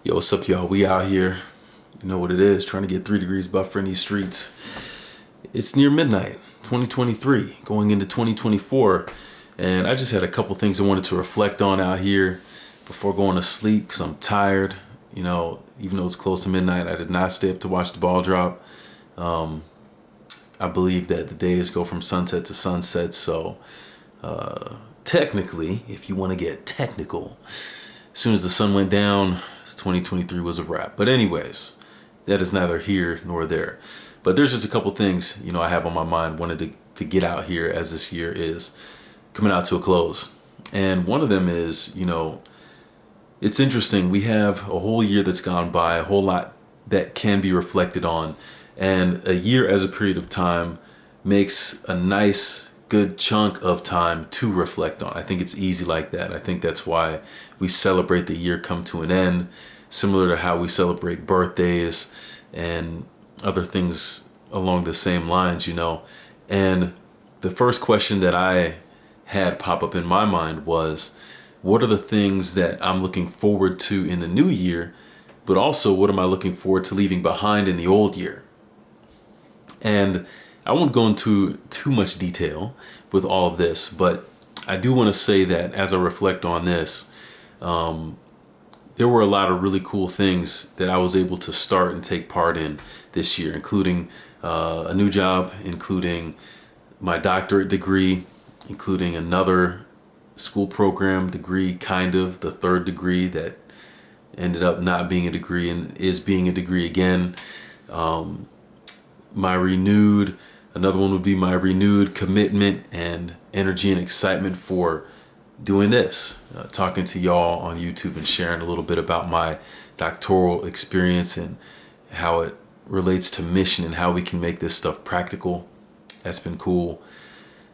Yo, what's up, y'all? We out here. You know what it is, trying to get 3 degrees buffer in these streets. It's near midnight, 2023, going into 2024. And I just had a couple things I wanted to reflect on out here before going to sleep because I'm tired. You know, even though it's close to midnight, I did not stay up to watch the ball drop. I believe that the days go from sunset to sunset. So technically, if you want to get technical, as soon as the sun went down, 2023 was a wrap. But anyways, that is neither here nor there. But there's just a couple things, I have on my mind, wanted to get out here as this year is coming out to a close. And one of them is, it's interesting. We have a whole year that's gone by, a whole lot that can be reflected on. And a year as a period of time makes a nice, good chunk of time to reflect on. I think it's easy like that. I think that's why we celebrate the year come to an end, similar to how we celebrate birthdays and other things along the same lines, And the first question that I had pop up in my mind was, what are the things that I'm looking forward to in the new year, but also what am I looking forward to leaving behind in the old year? And I won't go into too much detail with all of this, but I do want to say that as I reflect on this, there were a lot of really cool things that I was able to start and take part in this year, including a new job, including my doctorate degree, including another school program degree, the third degree that ended up not being a degree and is being a degree again. Another one would be my renewed commitment and energy and excitement for doing this, talking to y'all on YouTube and sharing a little bit about my doctoral experience and how it relates to mission and how we can make this stuff practical. That's been cool.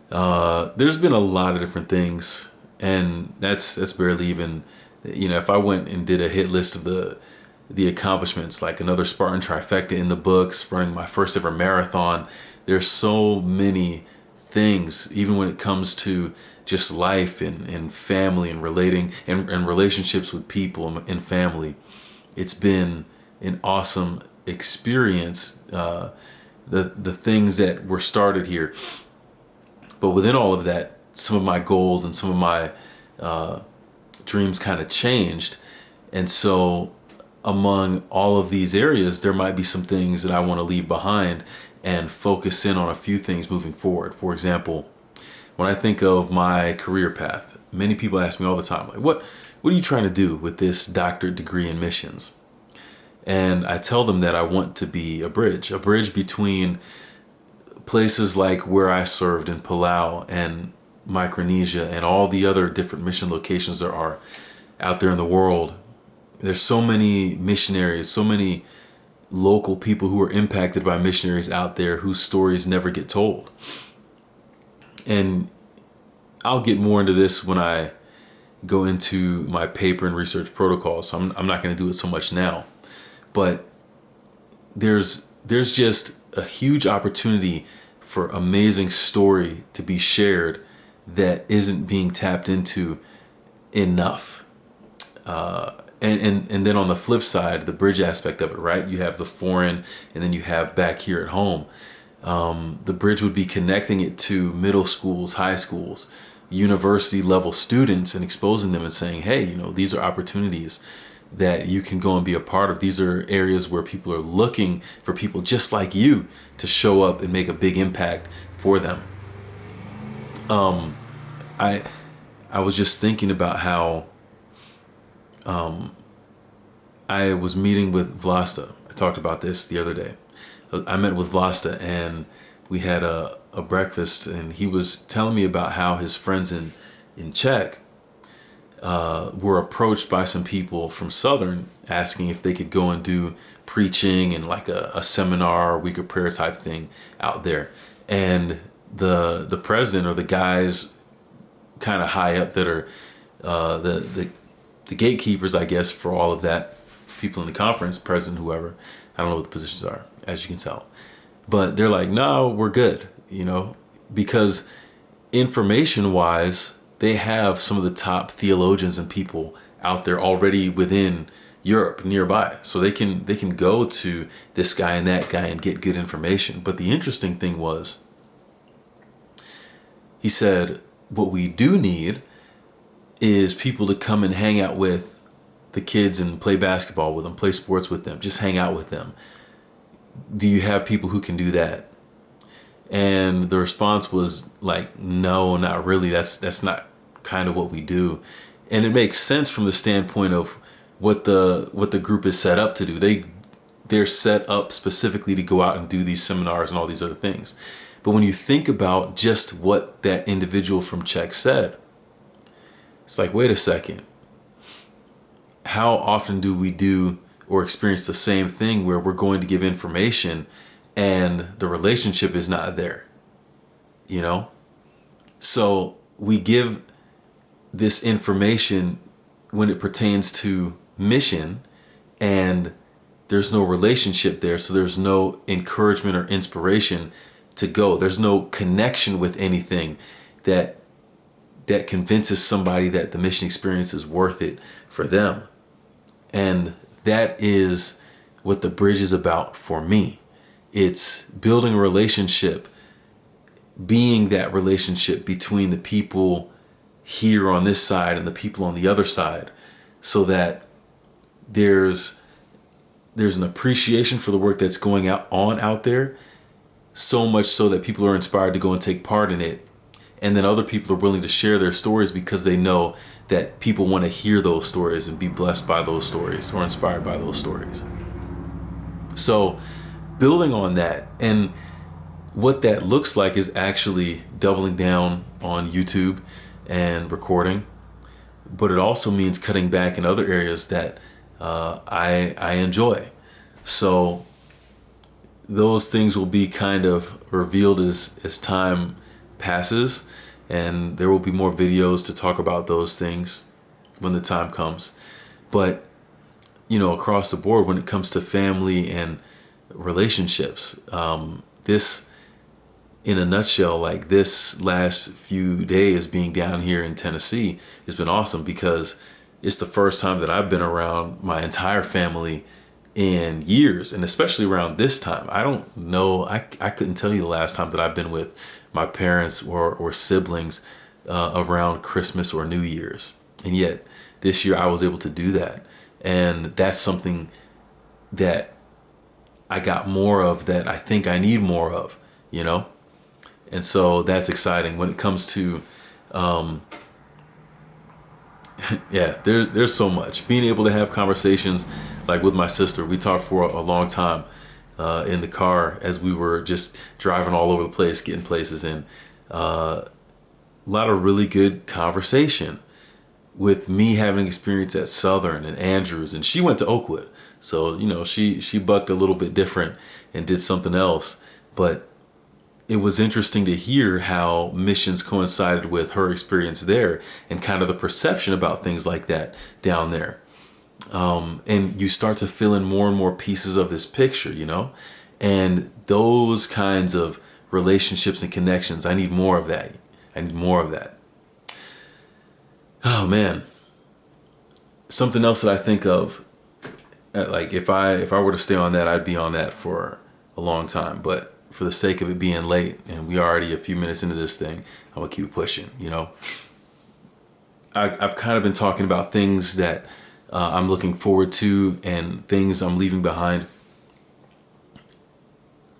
There's been a lot of different things, and that's barely even, if I went and did a hit list of the accomplishments, like another Spartan trifecta in the books, running my first ever marathon. There's so many things, even when it comes to just life and family and relating and relationships with people and family. It's been an awesome experience, the things that were started here. But within all of that, some of my goals and some of my dreams kind of changed. And so among all of these areas, there might be some things that I want to leave behind and focus in on a few things moving forward. For example, when I think of my career path, many people ask me all the time, like, what are you trying to do with this doctorate degree in missions? And I tell them that I want to be a bridge between places like where I served in Palau and Micronesia and all the other different mission locations there are out there in the world. There's so many missionaries, so many local people who are impacted by missionaries out there whose stories never get told. And I'll get more into this when I go into my paper and research protocol, so I'm not going to do it so much now. But there's just a huge opportunity for amazing story to be shared that isn't being tapped into enough. And then on the flip side, the bridge aspect of it, right? You have the foreign, and then you have back here at home. The bridge would be connecting it to middle schools, high schools, university level students, and exposing them and saying, hey, these are opportunities that you can go and be a part of. These are areas where people are looking for people just like you to show up and make a big impact for them. I was just thinking about how I was meeting with Vlasta. I talked about this the other day. I met with Vlasta and we had a breakfast, and he was telling me about how his friends in Czech were approached by some people from Southern asking if they could go and do preaching and like a seminar or week of prayer type thing out there. And the president, or the guys kind of high up that are the gatekeepers, I guess, for all of that, people in the conference, president, whoever, I don't know what the positions are, as you can tell. But they're like, no, we're good, because information-wise, they have some of the top theologians and people out there already within Europe nearby. So they can go to this guy and that guy and get good information. But the interesting thing was, he said, what we do need is people to come and hang out with the kids and play basketball with them, play sports with them, just hang out with them. Do you have people who can do that? And the response was like, no, not really. That's not kind of what we do. And it makes sense from the standpoint of what the group is set up to do. They're set up specifically to go out and do these seminars and all these other things. But when you think about just what that individual from Czech said, it's like, wait a second. How often do we do or experience the same thing where we're going to give information and the relationship is not there? You know? So we give this information when it pertains to mission and there's no relationship there. So there's no encouragement or inspiration to go. There's no connection with anything that convinces somebody that the mission experience is worth it for them. And that is what the bridge is about for me. It's building a relationship, being that relationship between the people here on this side and the people on the other side, so that there's an appreciation for the work that's going out there, so much so that people are inspired to go and take part in it. And then other people are willing to share their stories because they know that people want to hear those stories and be blessed by those stories or inspired by those stories. So building on that, and what that looks like is actually doubling down on YouTube and recording, but it also means cutting back in other areas that I enjoy. So those things will be kind of revealed as time passes, and there will be more videos to talk about those things when the time comes. But across the board, when it comes to family and relationships, this, in a nutshell, like this last few days being down here in Tennessee has been awesome, because it's the first time that I've been around my entire family in years, and especially around this time. I don't know, I couldn't tell you the last time that I've been with my parents or siblings around Christmas or New Year's. And yet this year I was able to do that. And that's something that I got more of, that I think I need more of, And so that's exciting when it comes to, there's so much. Being able to have conversations like with my sister. We talked for a long time in the car as we were just driving all over the place, getting places in. A lot of really good conversation, with me having experience at Southern and Andrews, and she went to Oakwood. So, she bucked a little bit different and did something else. But it was interesting to hear how missions coincided with her experience there, and kind of the perception about things like that down there. And you start to fill in more and more pieces of this picture, and those kinds of relationships and connections. I need more of that. Oh man. Something else that I think of, like if I were to stay on that, I'd be on that for a long time. But for the sake of it being late, and we already a few minutes into this thing, I'm gonna keep pushing. I've kind of been talking about things that I'm looking forward to and things I'm leaving behind.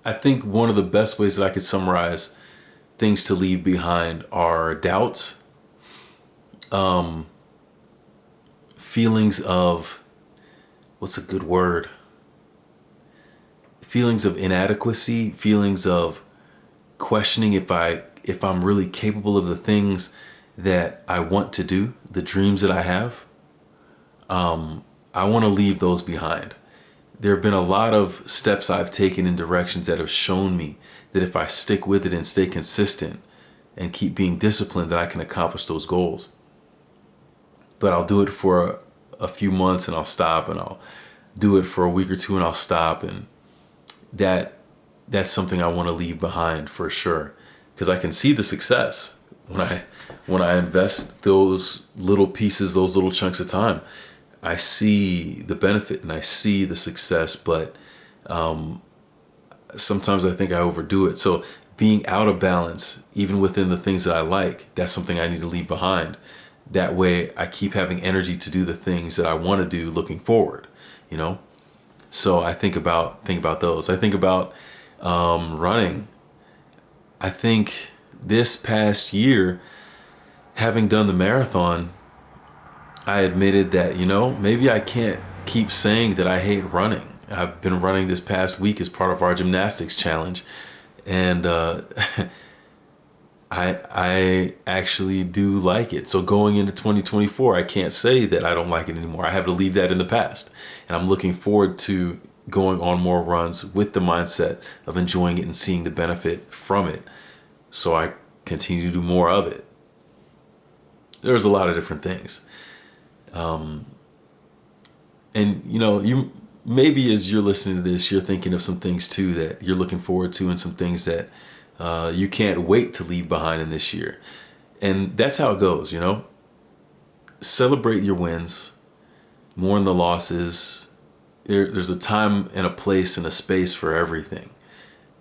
I think one of the best ways that I could summarize things to leave behind are doubts, feelings of, what's a good word? Feelings of inadequacy, feelings of questioning if I'm really capable of the things that I want to do, the dreams that I have. I want to leave those behind. There have been a lot of steps I've taken in directions that have shown me that if I stick with it and stay consistent and keep being disciplined, that I can accomplish those goals. But I'll do it for a few months and I'll stop, and I'll do it for a week or two and I'll stop. And that's something I want to leave behind for sure, because I can see the success when I invest those little pieces, those little chunks of time, I see the benefit and I see the success, but sometimes I think I overdo it. So being out of balance, even within the things that I like, that's something I need to leave behind. That way I keep having energy to do the things that I want to do looking forward, you know? So I think about those. I think about running. I think this past year, having done the marathon, I admitted that, maybe I can't keep saying that I hate running. I've been running this past week as part of our gymnastics challenge. And I actually do like it. So going into 2024, I can't say that I don't like it anymore. I have to leave that in the past. And I'm looking forward to going on more runs with the mindset of enjoying it and seeing the benefit from it. So I continue to do more of it. There's a lot of different things. And you maybe as you're listening to this, you're thinking of some things too that you're looking forward to and some things that you can't wait to leave behind in this year. And that's how it goes, Celebrate your wins, mourn the losses. There's a time and a place and a space for everything.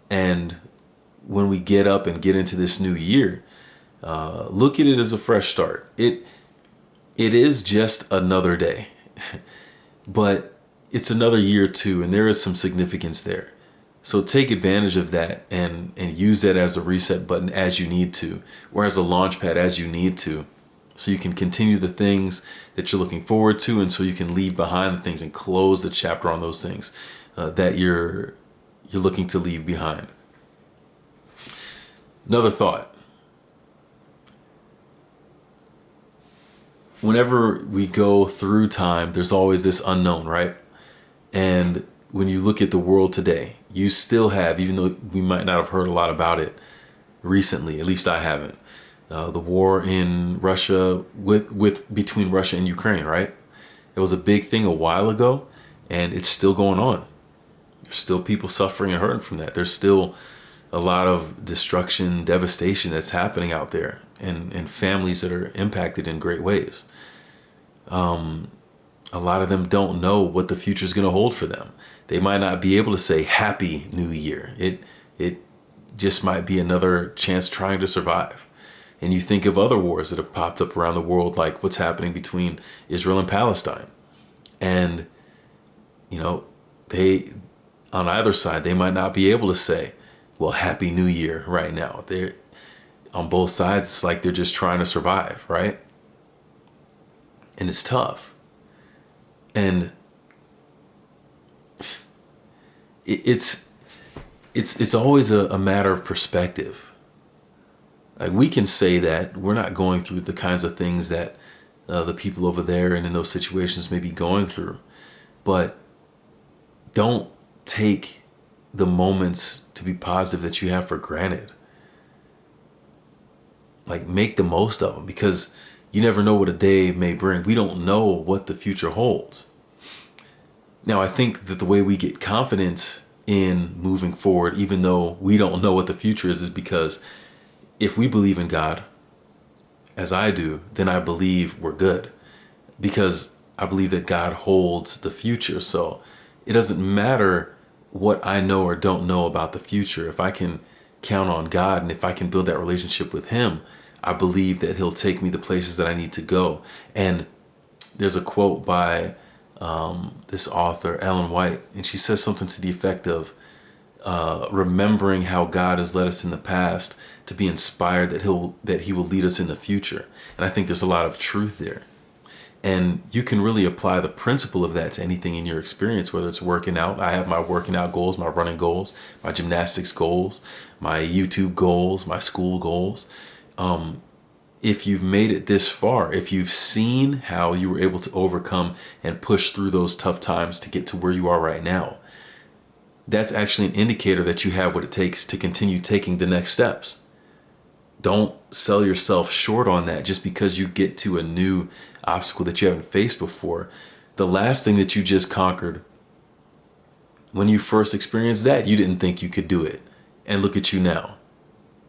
And when we get up and get into this new year, look at it as a fresh start. It is just another day, but it's another year too, and there is some significance there. So take advantage of that and use that as a reset button as you need to, or as a launch pad as you need to, so you can continue the things that you're looking forward to, and so you can leave behind the things and close the chapter on those things that you're looking to leave behind. Another thought. Whenever we go through time, there's always this unknown, right? And when you look at the world today, you still have, even though we might not have heard a lot about it recently, at least I haven't, the war in Russia between Russia and Ukraine, right? It was a big thing a while ago, and it's still going on. There's still people suffering and hurting from that. There's still a lot of destruction, devastation that's happening out there, and families that are impacted in great ways. A lot of them don't know what the future is going to hold for them. They might not be able to say Happy New Year. It just might be another chance trying to survive. And you think of other wars that have popped up around the world, like what's happening between Israel and Palestine. And, they, on either side, they might not be able to say, well, Happy New Year right now. They're on both sides. It's like they're just trying to survive, right? And it's tough. And it's always a matter of perspective. Like, we can say that we're not going through the kinds of things that the people over there and in those situations may be going through, but don't take the moments to be positive that you have for granted. Like, make the most of them, because you never know what a day may bring. We don't know what the future holds. Now, I think that the way we get confidence in moving forward, even though we don't know what the future is because if we believe in God, as I do, then I believe we're good, because I believe that God holds the future. So it doesn't matter what I know or don't know about the future. If I can count on God and if I can build that relationship with Him, I believe that He'll take me the places that I need to go. And there's a quote by this author, Ellen White, and she says something to the effect of remembering how God has led us in the past to be inspired that He will lead us in the future. And I think there's a lot of truth there. And you can really apply the principle of that to anything in your experience, whether it's working out. I have my working out goals, my running goals, my gymnastics goals, my YouTube goals, my school goals. If you've made it this far, if you've seen how you were able to overcome and push through those tough times to get to where you are right now, that's actually an indicator that you have what it takes to continue taking the next steps. Don't sell yourself short on that just because you get to a new obstacle that you haven't faced before. The last thing that you just conquered, when you first experienced that, you didn't think you could do it. And look at you now,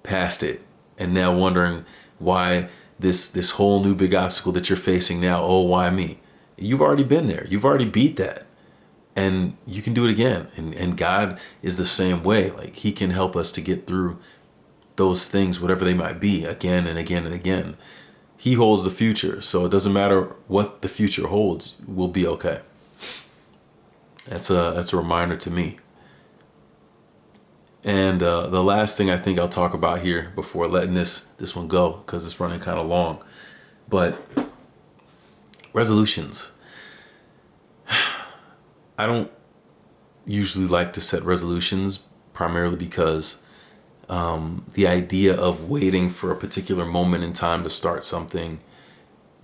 past it, and now wondering Why this whole new big obstacle that you're facing now? Oh, why me? You've already been there. You've already beat that. And you can do it again. And God is the same way. Like, he can help us to get through those things, whatever they might be, again and again and again. He holds the future. So it doesn't matter what the future holds, we'll be okay. That's a reminder to me. And the last thing I think I'll talk about here before letting this one go, because it's running kind of long, but resolutions. I don't usually like to set resolutions, primarily because the idea of waiting for a particular moment in time to start something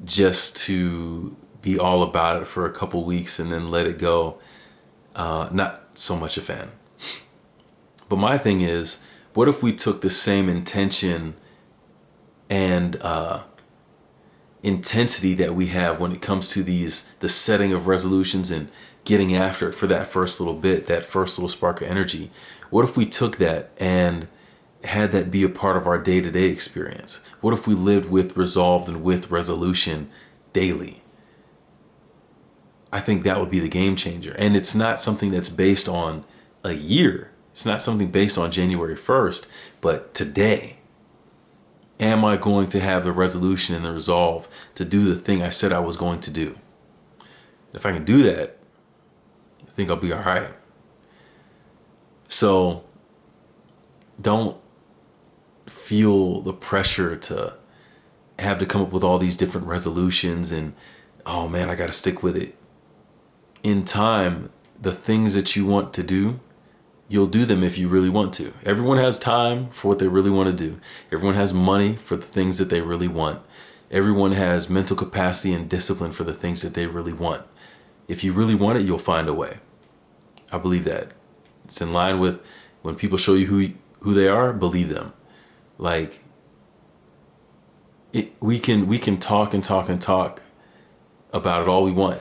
just to be all about it for a couple weeks and then let it go, not so much a fan. But my thing is, what if we took the same intention and intensity that we have when it comes to the setting of resolutions and getting after it for that first little bit, that first little spark of energy? What if we took that and had that be a part of our day-to-day experience? What if we lived with resolve and with resolution daily? I think that would be the game changer. And it's not something that's based on a year. It's not something based on January 1st, but today. Am I going to have the resolution and the resolve to do the thing I said I was going to do? If I can do that, I think I'll be all right. So don't feel the pressure to have to come up with all these different resolutions and, oh man, I got to stick with it. In time, the things that you want to do, you'll do them if you really want to. Everyone has time for what they really want to do. Everyone has money for the things that they really want. Everyone has mental capacity and discipline for the things that they really want. If you really want it, you'll find a way. I believe that. It's in line with when people show you who they are, believe them. Like, we can talk and talk and talk about it all we want,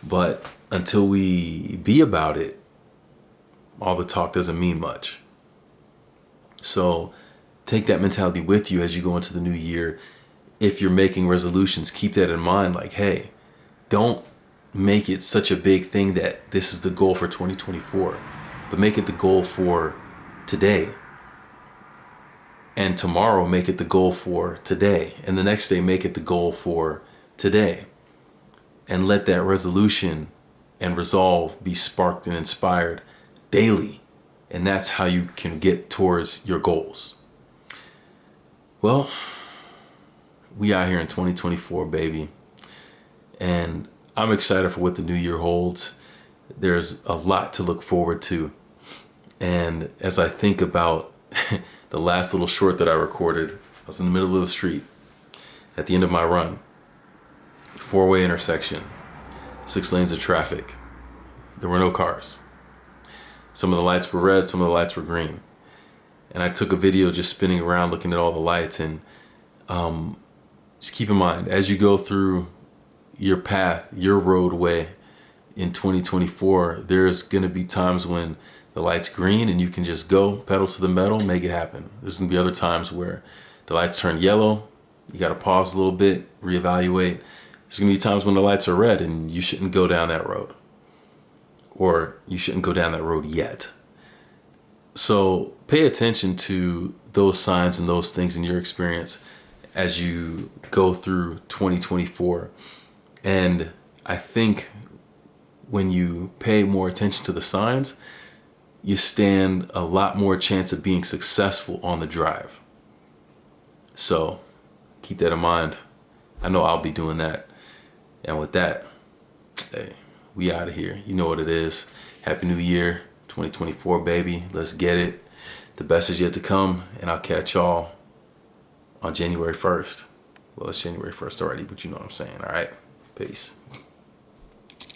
but until we be about it, all the talk doesn't mean much. So take that mentality with you as you go into the new year. If you're making resolutions, keep that in mind. Like, hey, don't make it such a big thing that this is the goal for 2024, but make it the goal for today. And tomorrow, make it the goal for today. And the next day, make it the goal for today. And let that resolution and resolve be sparked and inspired daily. And that's how you can get towards your goals. Well, we out here in 2024, baby. And I'm excited for what the new year holds. There's a lot to look forward to. And as I think about the last little short that I recorded, I was in the middle of the street at the end of my run. 4-way intersection, 6 lanes of traffic. There were no cars. Some of the lights were red, some of the lights were green. And I took a video just spinning around looking at all the lights. And just keep in mind, as you go through your path, your roadway in 2024, there's going to be times when the light's green and you can just go pedal to the metal, make it happen. There's going to be other times where the lights turn yellow. You got to pause a little bit, reevaluate. There's going to be times when the lights are red and you shouldn't go down that road. Or you shouldn't go down that road yet. So pay attention to those signs and those things in your experience as you go through 2024. And I think when you pay more attention to the signs, you stand a lot more chance of being successful on the drive. So keep that in mind. I know I'll be doing that. And with that, hey, we out of here. You know what it is. Happy New Year, 2024, baby. Let's get it. The best is yet to come, and I'll catch y'all on January 1st. Well, it's January 1st already, but you know what I'm saying. All right. Peace.